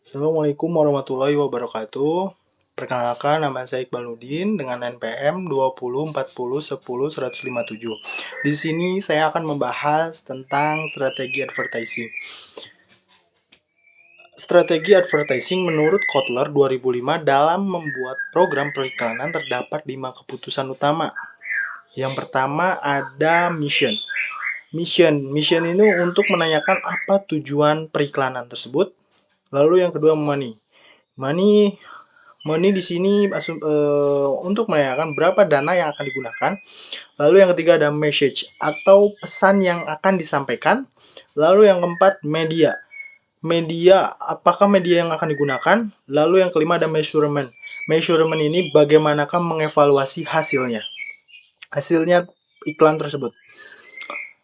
Assalamualaikum warahmatullahi wabarakatuh. Perkenalkan, nama saya Iqbal Nudin dengan NPM 2040101157. Di sini saya akan membahas tentang strategi advertising. Strategi advertising menurut Kotler 2005 dalam membuat program periklanan terdapat 5 keputusan utama. Yang pertama ada mission. Mission ini untuk menanyakan apa tujuan periklanan tersebut. Lalu yang kedua money. Money di sini untuk menanyakan berapa dana yang akan digunakan. Lalu yang ketiga ada message atau pesan yang akan disampaikan. Lalu yang keempat media. Apakah media yang akan digunakan? Lalu yang kelima ada measurement. Measurement ini bagaimanakah mengevaluasi hasilnya iklan tersebut.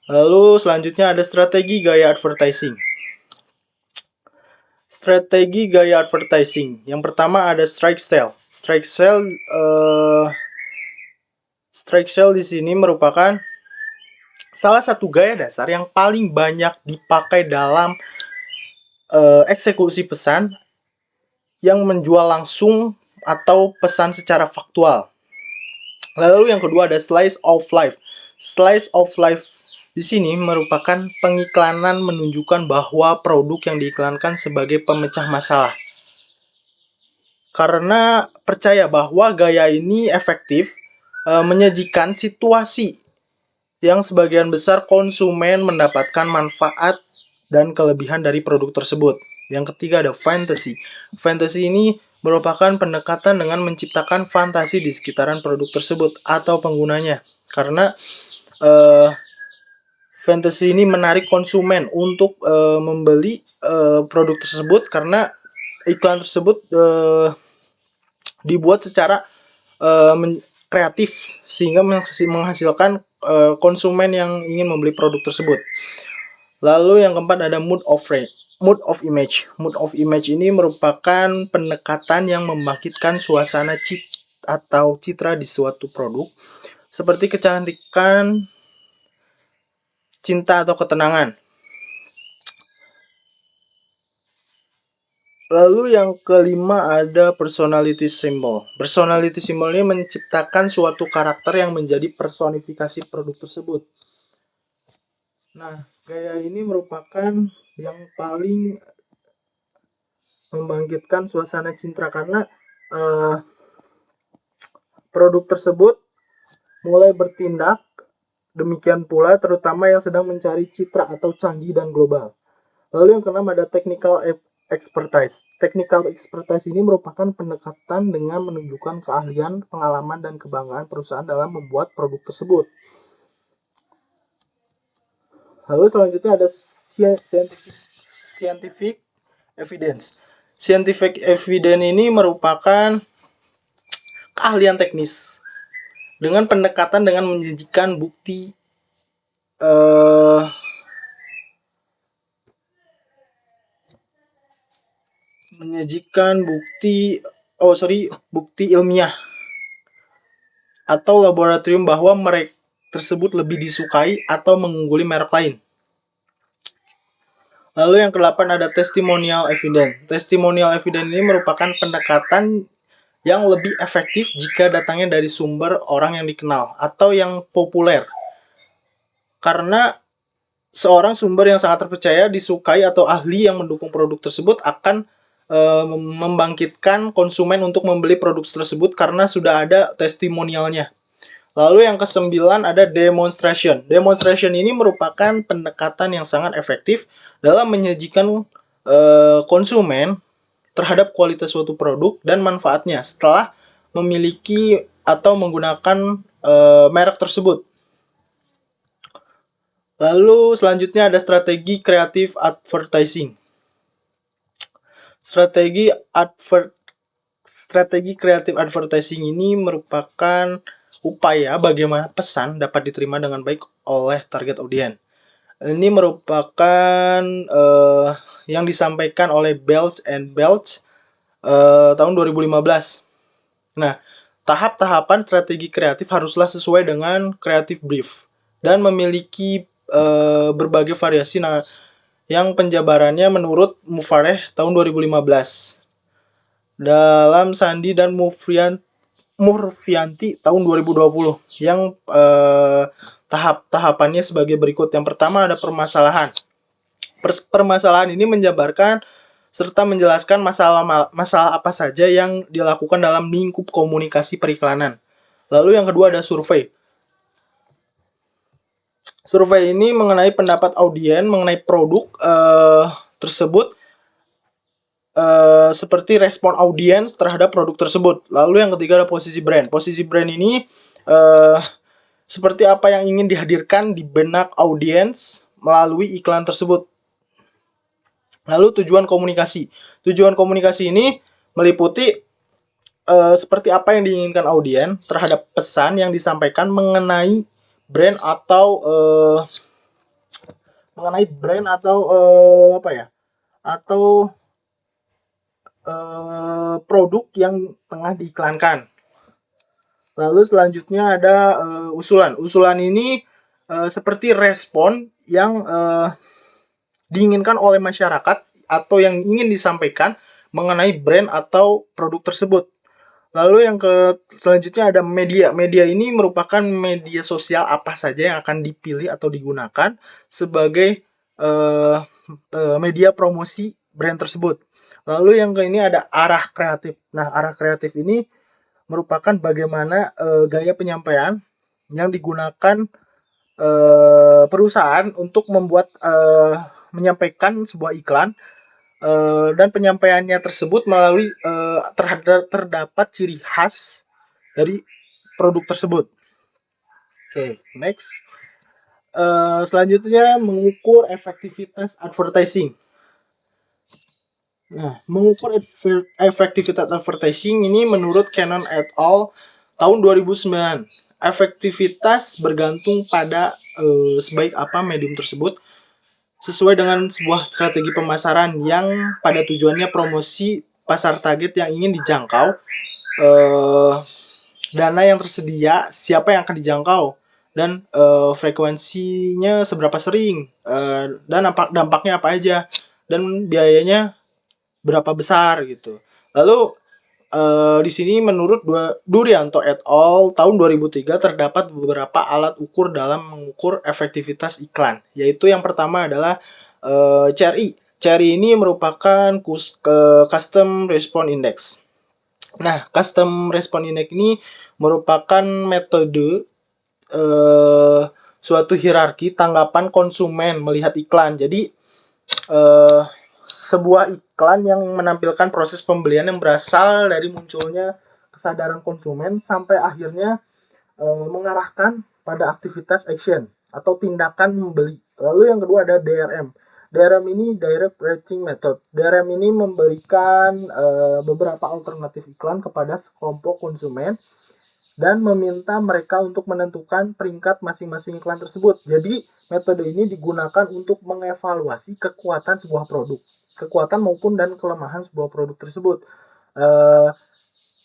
Lalu selanjutnya ada strategi gaya advertising. Strategi gaya advertising. Yang pertama ada strike sale. Strike sale di sini merupakan salah satu gaya dasar yang paling banyak dipakai dalam eksekusi pesan yang menjual langsung atau pesan secara faktual. Lalu yang kedua ada slice of life. Slice of life di sini merupakan pengiklanan menunjukkan bahwa produk yang diiklankan sebagai pemecah masalah. Karena percaya bahwa gaya ini efektif menyajikan situasi yang sebagian besar konsumen mendapatkan manfaat dan kelebihan dari produk tersebut. Yang ketiga ada fantasy. Fantasy ini merupakan pendekatan dengan menciptakan fantasi di sekitaran produk tersebut atau penggunanya. Karena fantasy ini menarik konsumen untuk membeli produk tersebut karena iklan tersebut dibuat secara kreatif sehingga menghasilkan konsumen yang ingin membeli produk tersebut. Lalu yang keempat ada mood of image. Mood of image ini merupakan pendekatan yang membangkitkan suasana atau citra di suatu produk seperti kecantikan, cinta atau ketenangan. Lalu yang kelima ada personality symbol. Personality symbol ini menciptakan suatu karakter yang menjadi personifikasi produk tersebut. Nah, gaya ini merupakan yang paling membangkitkan suasana cinta karena produk tersebut mulai bertindak demikian pula terutama yang sedang mencari citra atau canggih dan global. Lalu yang keenam ada technical expertise. Technical expertise ini merupakan pendekatan dengan menunjukkan keahlian, pengalaman, dan kebanggaan perusahaan dalam membuat produk tersebut. Lalu selanjutnya ada scientific evidence. Scientific evidence ini merupakan keahlian teknis dengan pendekatan dengan menyajikan bukti ilmiah atau laboratorium bahwa merek tersebut lebih disukai atau mengungguli merek lain. Lalu yang ke-8 ada testimonial evidence. Testimonial evidence ini merupakan pendekatan yang lebih efektif jika datangnya dari sumber orang yang dikenal atau yang populer. Karena seorang sumber yang sangat terpercaya, disukai atau ahli yang mendukung produk tersebut akan membangkitkan konsumen untuk membeli produk tersebut karena sudah ada testimonialnya. Lalu yang ke-9 ada demonstration. Demonstration ini merupakan pendekatan yang sangat efektif dalam menyajikan konsumen terhadap kualitas suatu produk dan manfaatnya setelah memiliki atau menggunakan merek tersebut. Lalu selanjutnya ada strategi creative advertising. Strategi creative advertising ini merupakan upaya bagaimana pesan dapat diterima dengan baik oleh target audiens. Ini merupakan yang disampaikan oleh Belch tahun 2015. Nah, tahap-tahapan strategi kreatif haruslah sesuai dengan creative brief dan memiliki berbagai variasi yang penjabarannya menurut Mufareh tahun 2015. Dalam Sandi dan Murfianti tahun 2020 yang tahap-tahapannya sebagai berikut. Yang pertama ada permasalahan. Permasalahan ini menjabarkan serta menjelaskan masalah apa saja yang dilakukan dalam lingkup komunikasi periklanan. Lalu yang kedua ada survei. Survei ini mengenai pendapat audiens mengenai produk tersebut, seperti respon audiens terhadap produk tersebut. Lalu yang ketiga ada posisi brand. Posisi brand ini seperti apa yang ingin dihadirkan di benak audiens melalui iklan tersebut. Lalu tujuan komunikasi. Tujuan komunikasi ini meliputi seperti apa yang diinginkan audiens terhadap pesan yang disampaikan mengenai brand atau apa ya? Atau produk yang tengah diiklankan. Lalu selanjutnya ada usulan. Usulan ini seperti respon yang diinginkan oleh masyarakat atau yang ingin disampaikan mengenai brand atau produk tersebut. Lalu yang selanjutnya ada media. Media ini merupakan media sosial apa saja yang akan dipilih atau digunakan sebagai media promosi brand tersebut. Lalu yang ini ada arah kreatif. Nah, arah kreatif ini merupakan bagaimana gaya penyampaian yang digunakan perusahaan untuk menyampaikan sebuah iklan, dan penyampaiannya tersebut melalui terdapat ciri khas dari produk tersebut. Oke, next. Selanjutnya mengukur efektivitas advertising. Nah, mengukur efektivitas advertising ini menurut Cannon et al. Tahun 2009. Efektivitas bergantung pada sebaik apa medium tersebut sesuai dengan sebuah strategi pemasaran yang pada tujuannya promosi pasar target yang ingin dijangkau, dana yang tersedia, siapa yang akan dijangkau, dan frekuensinya seberapa sering, dan dampaknya apa aja, dan biayanya berapa besar gitu. Lalu di sini menurut Durianto et al. Tahun 2003 terdapat beberapa alat ukur dalam mengukur efektivitas iklan, yaitu yang pertama adalah CRI. CRI ini merupakan Custom Response Index. Nah, Custom Response Index ini merupakan metode suatu hierarki tanggapan konsumen melihat iklan. Jadi sebuah iklan yang menampilkan proses pembelian yang berasal dari munculnya kesadaran konsumen sampai akhirnya mengarahkan pada aktivitas action atau tindakan membeli. Lalu yang kedua ada DRM. DRM ini Direct Reaching Method. DRM ini memberikan beberapa alternatif iklan kepada kelompok konsumen dan meminta mereka untuk menentukan peringkat masing-masing iklan tersebut. Jadi metode ini digunakan untuk mengevaluasi kekuatan sebuah produk, kekuatan maupun dan kelemahan sebuah produk tersebut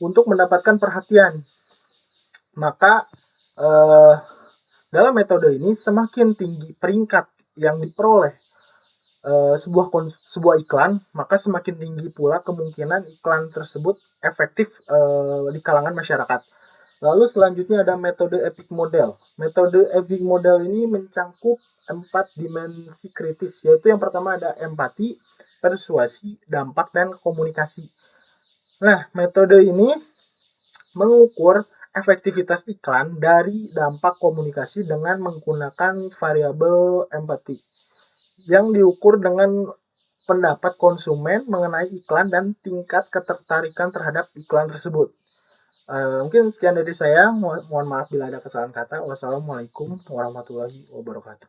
untuk mendapatkan perhatian. Maka dalam metode ini semakin tinggi peringkat yang diperoleh sebuah iklan, maka semakin tinggi pula kemungkinan iklan tersebut efektif di kalangan masyarakat. Lalu selanjutnya ada metode Epic Model. Metode Epic Model ini mencangkup 4 dimensi kritis, yaitu yang pertama ada empati, persuasi, dampak, dan komunikasi. Nah, metode ini mengukur efektivitas iklan dari dampak komunikasi dengan menggunakan variabel empati yang diukur dengan pendapat konsumen mengenai iklan dan tingkat ketertarikan terhadap iklan tersebut. Mungkin sekian dari saya. Mohon maaf bila ada kesalahan kata. Wassalamualaikum warahmatullahi wabarakatuh.